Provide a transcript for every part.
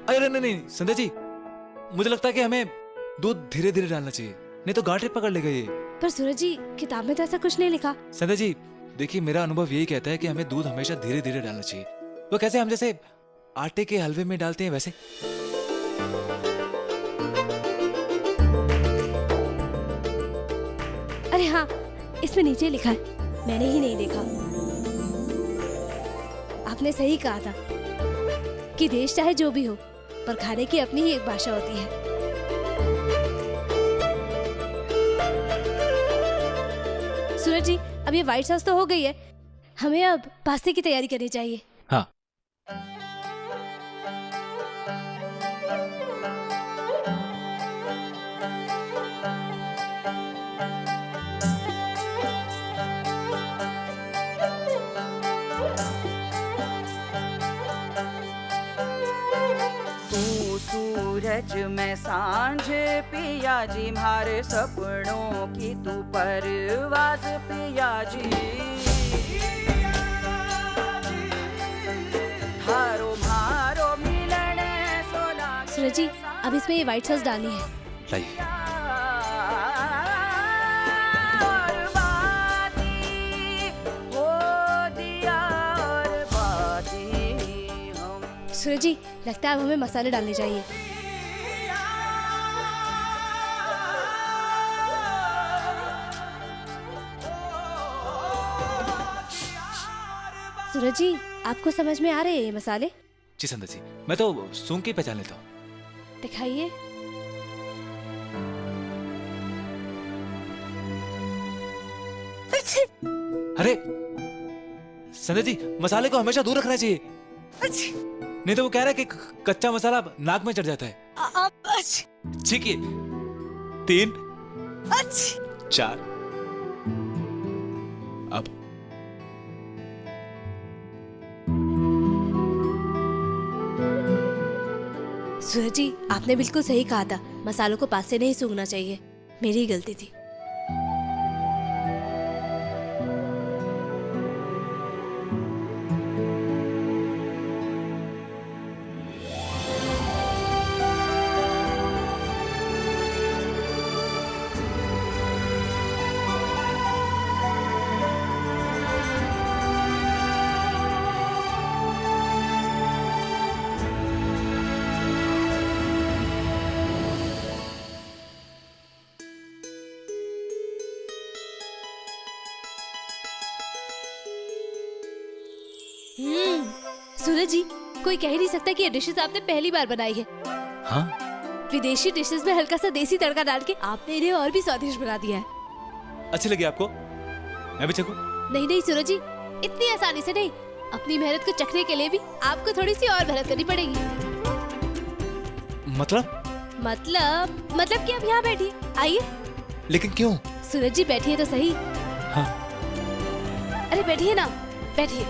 अरे नहीं नहीं संध्या जी, मुझे लगता है कि हमें दूध धीरे धीरे डालना चाहिए, नहीं तो गांठें पकड़ लेगा ये। पर सूरज जी, किताब में तो ऐसा कुछ नहीं लिखा। संध्या जी देखिए, मेरा अनुभव यही कहता है कि हमें दूध हमेशा धीरे धीरे डालना चाहिए। वो कैसे, हम जैसे आटे के हलवे में डालते हैं वैसे। अरे हाँ, इसमें नीचे लिखा है, मैंने ही नहीं देखा। आपने सही कहा था कि देश चाहे जो भी हो, पर खाने की अपनी ही एक भाषा होती है। सूरज जी, अब ये व्हाइट सॉस तो हो गई है, हमें अब पास्ते की तैयारी करनी चाहिए। हाँ, सूरज में सांझ पिया जी, मारे सपनों की तू परवाज पिया जी। हारो मारो मिलन सोला। सूरज जी, अब इसमें ये व्हाइट सॉस डालनी है। लाइए। और बाती हो दिया और बाती हम। सूरज जी, लगता है अब हमें मसाले डालने चाहिए। सूरज जी, आपको समझ में आ रहे हैं ये मसाले? जी संध्या जी, मैं तो सूंघ के पहचान लेता हूँ। दिखाइए। अरे संध्या जी, मसाले को हमेशा दूर रखना चाहिए, नहीं तो वो कह रहा है कि कच्चा मसाला नाक में चढ़ जाता है। ठीक है, 3 4 अब सूरज जी, आपने बिल्कुल सही कहा था, मसालों को पास से नहीं सूंघना चाहिए, मेरी ही गलती थी। सूरज जी, कोई कह ही नहीं सकता कि ये डिशेस आपने पहली बार बनाई है। हाँ, विदेशी डिशेस में हल्का सा देसी तड़का डाल के आपने इन्हें और भी स्वादिष्ट बना दिया है। अच्छी लगी आपको? मैं भी चखूं? नहीं नहीं सूरज जी, इतनी आसानी से नहीं, अपनी मेहनत को चखने के लिए भी आपको थोड़ी सी और मेहनत करनी पड़ेगी। मतलब कि आप यहाँ बैठिए, आइए। लेकिन क्यों? सूरज जी बैठिए तो सही। हाँ। अरे बैठिए ना, बैठिए।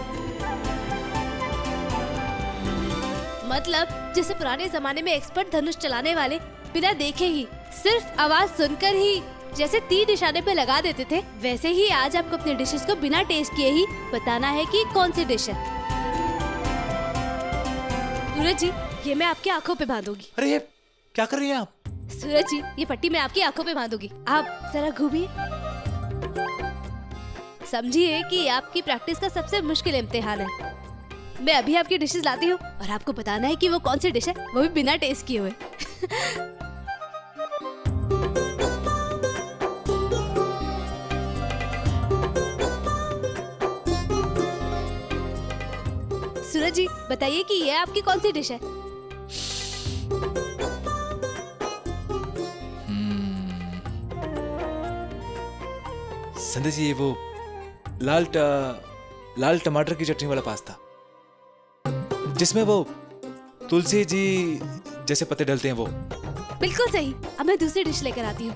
मतलब जैसे पुराने जमाने में एक्सपर्ट धनुष चलाने वाले बिना देखे ही, सिर्फ आवाज सुनकर ही जैसे तीर निशाने पे लगा देते थे, वैसे ही आज आपको अपने डिशेस को बिना टेस्ट किए ही बताना है कि कौन सी डिश है। सूरज जी, ये मैं आपकी आंखों पे बांधूंगी। अरे ये क्या कर रही हैं आप? सूरज जी, ये पट्टी मैं आपकी आंखों पे बांधूंगी, आप जरा घूमिए। समझिए कि आपकी प्रैक्टिस का सबसे मुश्किल इम्तिहान है। मैं अभी आपकी डिशेस लाती हूँ और आपको बताना है कि वो कौन सी डिश है, वो भी बिना टेस्ट किए हुए। सूरज जी, बताइए कि ये आपकी कौन सी डिश है? संध्या जी, ये वो लाल टमाटर की चटनी वाला पास्ता, जिसमें वो तुलसी जी जैसे पत्ते डलते हैं वो। बिल्कुल सही। अब मैं दूसरी डिश लेकर आती हूँ।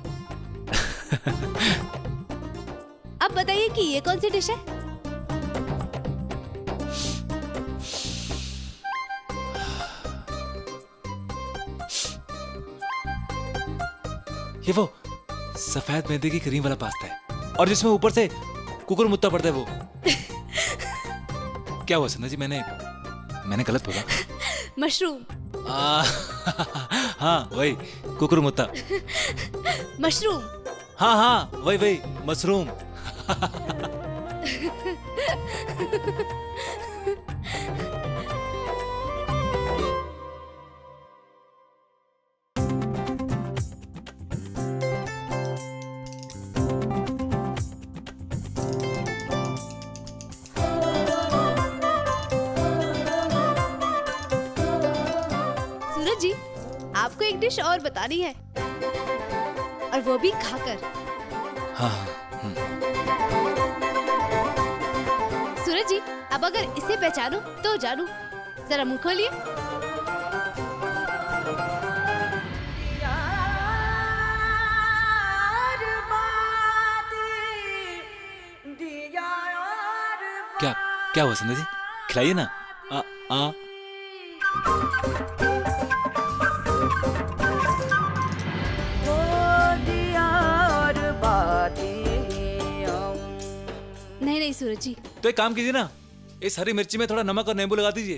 अब बताइए कि ये कौन सी डिश है? ये वो सफेद मैदे की क्रीम वाला पास्ता है, और जिसमें ऊपर से कुकुर मुत्ता पड़ता है वो। क्या हुआ संध्या जी, मैंने गलत बोला? मशरूम। हाँ वही कुकुरमुत्ता। मशरूम। हाँ हाँ वही वही मशरूम। सूरज जी, आपको एक डिश और बतानी है, और वो भी खाकर। हाँ। सूरज जी, अब अगर इसे पहचानो तो जानू। जरा मुंह खोलिए। क्या क्या हुआ संध्या जी, खिलाइए ना। आ, आ। नहीं नहीं सूरज जी, तो एक काम कीजिए ना, इस हरी मिर्ची में थोड़ा नमक और नींबू लगा दीजिए।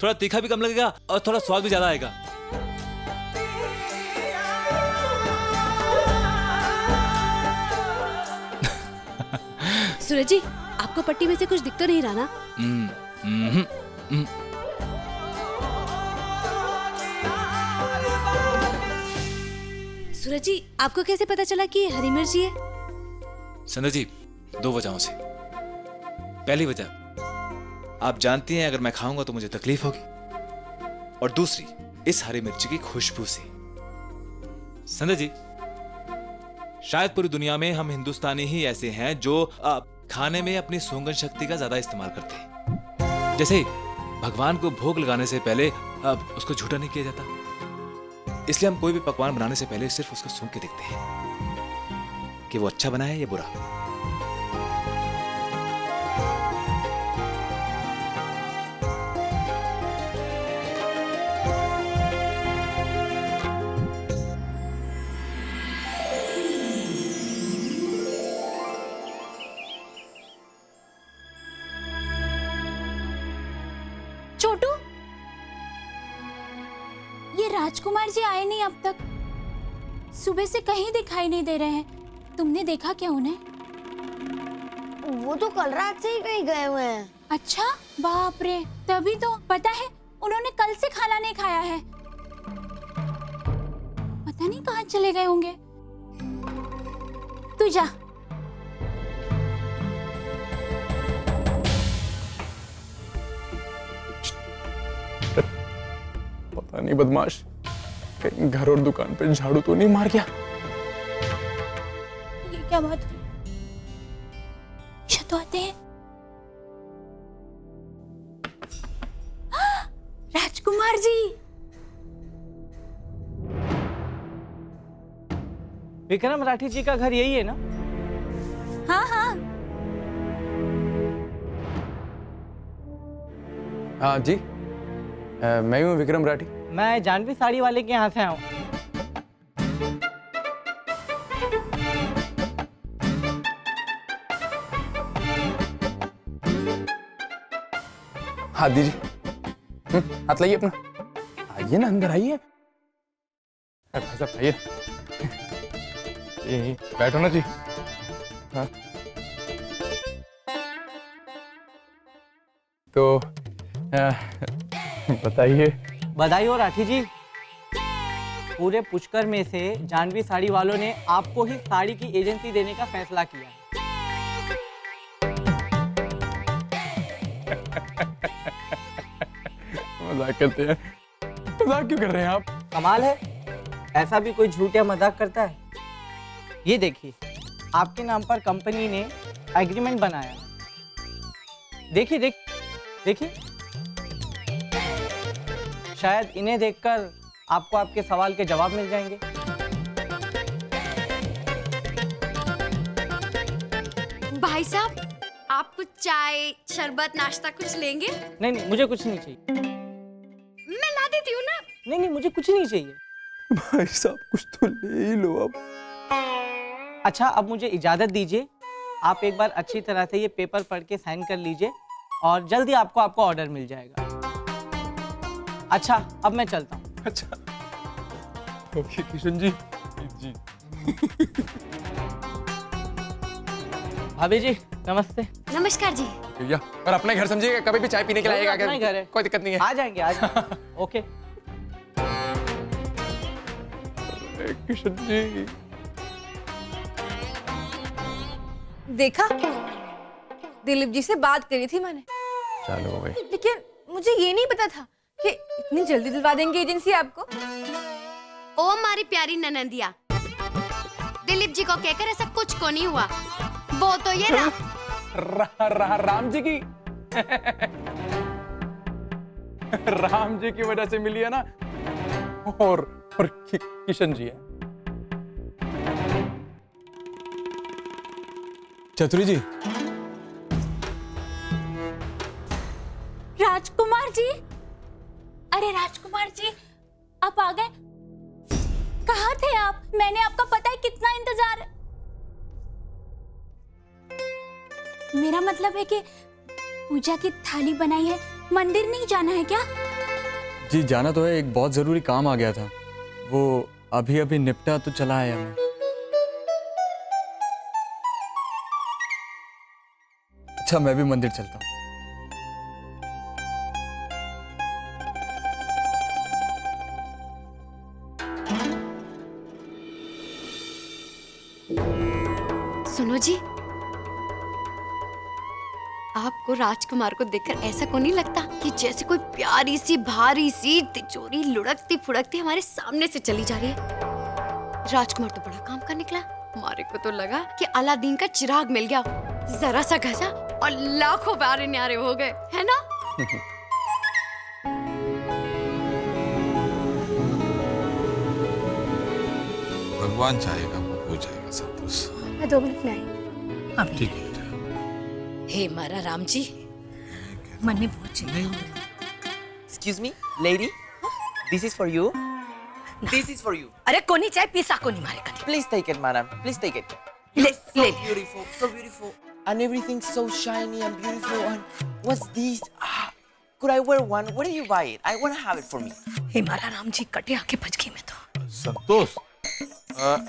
थोड़ा तीखा भी कम लगेगा और थोड़ा स्वाद भी ज्यादा आएगा। सूरज जी, आपको पट्टी में से कुछ दिख तो नहीं रहा ना? सूरज जी, आपको कैसे पता चला कि ये हरी मिर्ची है? संध्या जी, दो वजहों से। पहली वजह, आप जानती हैं अगर मैं खाऊंगा तो मुझे तकलीफ होगी, और दूसरी इस हरी मिर्ची की खुशबू से। संध्या जी, शायद पूरी दुनिया में हम हिंदुस्तानी ही ऐसे हैं जो खाने में अपनी सूंघन शक्ति का ज्यादा इस्तेमाल करते हैं। जैसे भगवान को भोग लगाने से पहले उसको झूठा नहीं किया जाता, इसलिए हम कोई भी पकवान बनाने से पहले सिर्फ उसको सूंघ के देखते हैं कि वो अच्छा बना है या बुरा। छोटू, ये राजकुमार जी आए नहीं अब तक। सुबह से कहीं दिखाई नहीं दे रहे हैं। तुमने देखा क्या उन्हें? वो तो कल रात से ही कहीं गए हुए हैं। अच्छा, बाप रे। तभी तो पता है उन्होंने कल से खाना नहीं खाया है। पता नहीं कहाँ चले गए होंगे। तू जा। पता नहीं बदमाश कहीं घर और दुकान पे झाड़ू तो नहीं मार गया। ये क्या बात हुई? तो आते हैं। राजकुमार जी। विक्रम राठी जी का घर यही है ना? हाँ हाँ हाँ जी, मैं हूँ विक्रम राठी। मैं जानवी साड़ी वाले के यहाँ से आया हूँ। हाथ दीजिए, हाथ लाइए अपना। आइए ना, अंदर आइए। भाई साहब आइए, बैठो ना जी। हाँ तो बताइए। बधाई हो राठी जी, पूरे पुष्कर में से जानवी साड़ी वालों ने आपको ही साड़ी की एजेंसी देने का फैसला किया। मजाक करते हैं। मजाक क्यों कर रहे हैं आप? कमाल है, ऐसा भी कोई झूठ या मजाक करता है? ये देखिए, आपके नाम पर कंपनी ने एग्रीमेंट बनाया। देखिए देखिए, शायद इन्हें देखकर आपको आपके सवाल के जवाब मिल जाएंगे। भाई साहब, आप कुछ चाय, शरबत, नाश्ता कुछ लेंगे? नहीं नहीं, मुझे कुछ नहीं चाहिए। मैं ला देती हूँ ना। नहीं नहीं, मुझे कुछ नहीं चाहिए। भाई साहब कुछ तो ले ही लो अब। अच्छा, अब मुझे इजाजत दीजिए। आप एक बार अच्छी तरह से ये पेपर पढ़ के साइन कर लीजिए और जल्दी आपको ऑर्डर मिल जाएगा। अच्छा अब मैं चलता हूँ। अच्छा ओके किशन जी जी। भाभी जी नमस्ते। नमस्कार जी। भैया और अपने घर समझिएगा, कभी भी चाय पीने के लिए आइएगा, अपना ही घर है। कोई दिक्कत नहीं है। आ जाएंगे। ओके। किशन जी देखा, दिलीप जी से बात करी थी मैंने, चालू हो गई। लेकिन मुझे ये नहीं पता था कि इतनी जल्दी दिलवा देंगे एजेंसी आपको। ओ हमारी प्यारी ननंदिया, दिलीप जी को कहकर ऐसा कुछ को नहीं हुआ। वो तो ये राम जी की राम जी की वजह से मिली है ना, और किशन जी है। चतुरी जी, राजकुमार जी, अरे राजकुमार जी आप आ गए। कहाँ थे आप? मैंने आपका पता है कितना इंतजार। मेरा मतलब है कि पूजा की थाली बनाई है, मंदिर नहीं जाना है क्या? जी जाना तो है, एक बहुत जरूरी काम आ गया था, वो अभी अभी निपटा तो चला आया मैं। अच्छा मैं भी मंदिर चलता हूँ। सुनो जी, आपको राजकुमार को देखकर ऐसा को नहीं लगता कि जैसे कोई प्यारी सी भारी सी तिजोरी लुढ़कती फुड़कती हमारे सामने से चली जा रही है। राजकुमार तो बड़ा काम कर निकला, हमारे को तो लगा कि अलादीन का चिराग मिल गया, जरा सा घसा और लाखों प्यारे न्यारे हो गए, है ना? भगवान चाहेगा वो हो जाएगा सब कुछ। मैं 2 मिनट में आई। ठीक है। हे मारा राम जी, मन में बहुत चिंता हो रही है। Excuse me, lady. This is for you. This is for you. अरे कोनी चाय पीसा कोनी मारे कनी। Please take it, madam. Please take it. ले So ले। beautiful, so beautiful, and everything's so shiny and beautiful. And what's this? Could I wear one? Where do you buy it? I want to have it for me. हे मारा राम जी, कटे आके भज गई मैं तो। संतोष,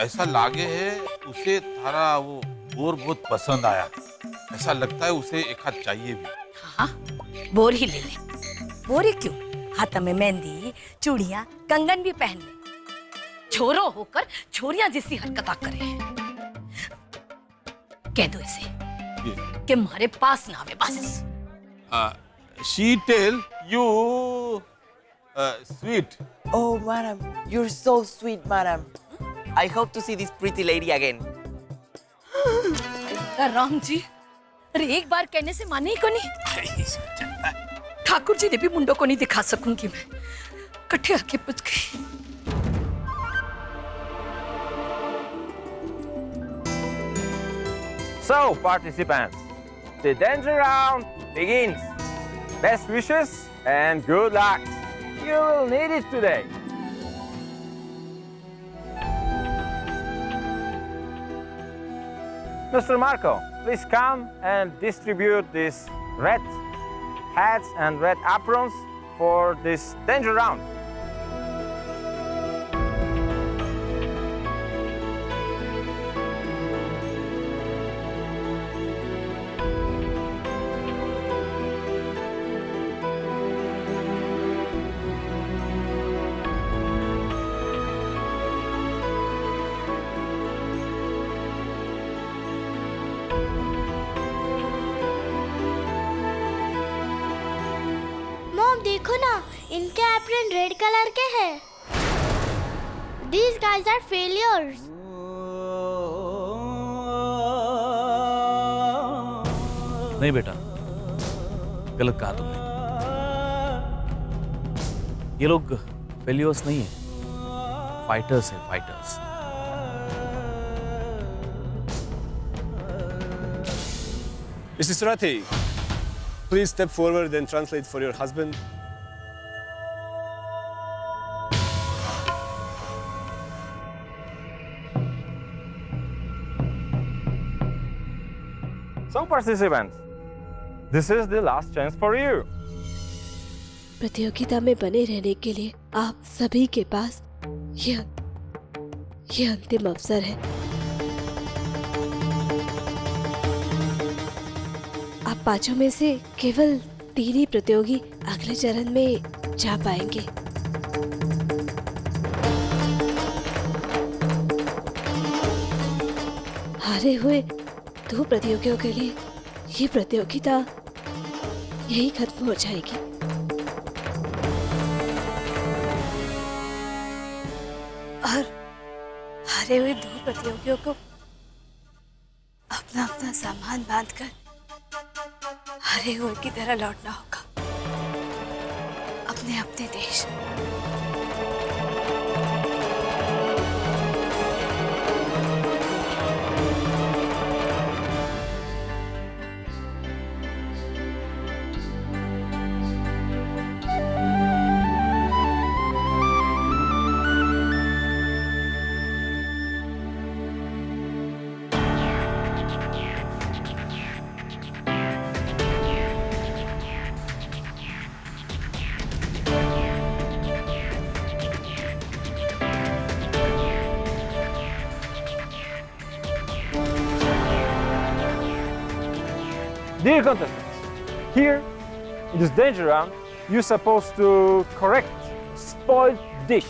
ऐसा लागे है उसे थारा वो बोर बहुत पसंद आया, ऐसा लगता है उसे एक हाथ चाहिए भी। हाँ बोर ही ले ले। बोर ही क्यों, हाथ में मेहंदी चूड़ियां कंगन भी पहन ले। छोरो होकर छोरियां जैसी हरकत करे हैं। कह दो इसे कि हमारे पास ना आवे बस। She tell you sweet. Oh, madam, you're so sweet, madam. I hope to see this pretty lady again. Ram ji, अरे एक बार कहने से माने ही को नहीं। ठाकुर जी ने भी मुंडो को नहीं दिखा सकूंगी मैं, कट्ठे आके पूछ गई। So, participants, the danger round begins. Best wishes and good luck. You will need it today. Mr. Marco, please come and distribute these red hats and red aprons for this danger round. Mom देखो ना, इनके apron red colour के हैं। These guys are failures. नहीं बेटा, गलत कहा तुमने। ये लोग फेलियर्स नहीं है, फाइटर्स हैं, fighters. Mrs. Rathi, please step forward and translate for your husband. So, participants, this is the last chance for you. प्रतियोगिता में बने रहने के लिए आप सभी के पास ये अंतिम अवसर है। आप पांचों में से केवल 3 ही प्रतियोगी अगले चरण में जा पाएंगे। हारे हुए 2 प्रतियोगियों के लिए ये प्रतियोगिता यही खत्म हो जाएगी। और हारे हुए 2 प्रतियोगियों को अपना अपना सामान बांधकर हारे हुए की तरह लौटना होगा अपने अपने देश। Dear contestants, here in this danger round, you're supposed to correct spoiled dish.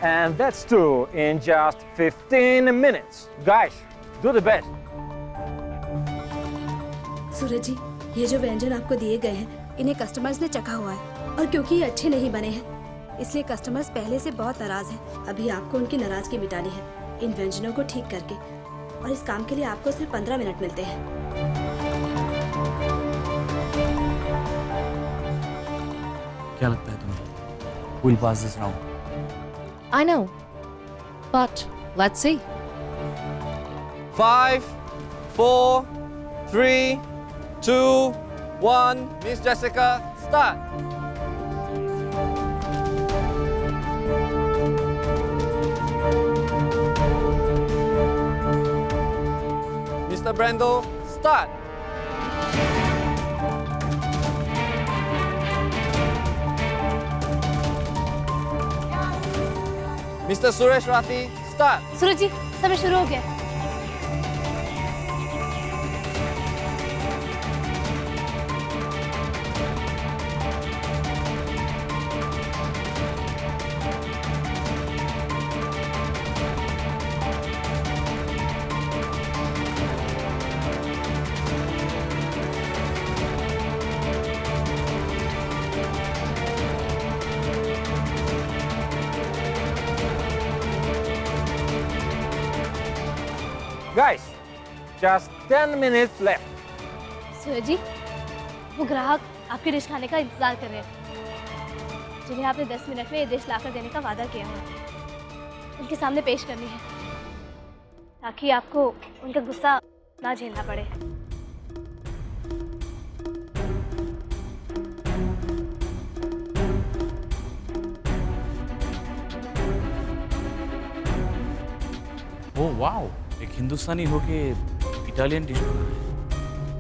And that's too in just 15 minutes. Guys, do the best. सूरज जी, ये जो व्यंजन आपको दिए गए हैं, इन्हें कस्टमर्स ने चखा हुआ है और क्योंकि ये अच्छे नहीं बने हैं, इसलिए कस्टमर्स पहले से बहुत नाराज हैं। अभी आपको उनकी नाराजगी मिटानी है इन व्यंजनों को ठीक करके, और इस काम के लिए आपको सिर्फ 15 मिनट मिलते हैं। क्या लगता है तुम्हें? We'll pass this round. I know, but let's see. 5, 4, 3, 2, 1. Miss Jessica, start. Mr. Brando, start. Mr. Suresh Rathi, start. सूरज जी, समय शुरू हो गया। Guys, just 10 minutes left. सूरज जी, वो ग्राहक आपकी डिश खाने का इंतजार कर रहे हैं, जिन्हें आपने 10 मिनट में ये डिश लाकर देने का वादा किया है। उनके सामने पेश करनी है ताकि आपको उनका गुस्सा ना झेलना पड़े। ओह वाओ, एक हिंदुस्तानी होके इटालियन डिश बना रहा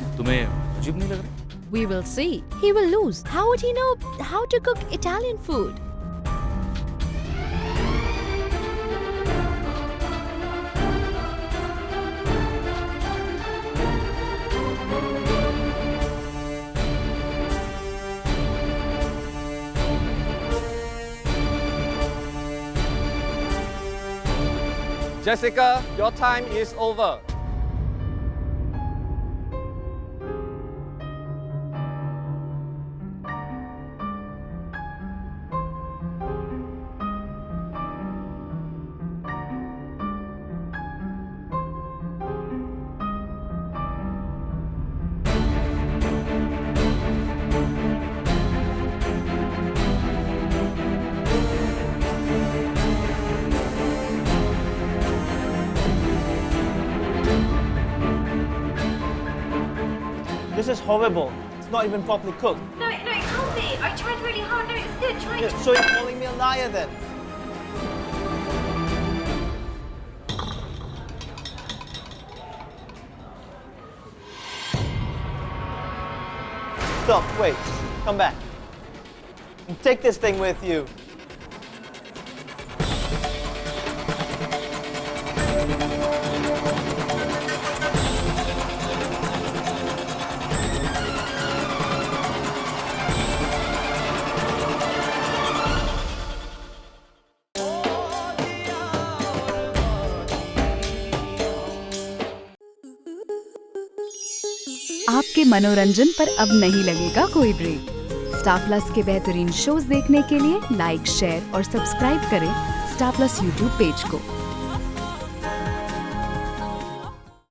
है। तुम्हें अजीब नहीं लग रहा? We will see. He will lose. How would he know how to cook Italian food? Jessica, your time is over. This is horrible. It's not even properly cooked. No, it can't be. I tried really hard. No, it's good. Try it. So you're calling me a liar then? Stop, wait, come back. Take this thing with you. आपके मनोरंजन पर अब नहीं लगेगा कोई break. Star plus के बेहतरीन shows देखने के लिए लाइक, शेयर और सब्सक्राइब करें स्टार प्लस यूट्यूब पेज को।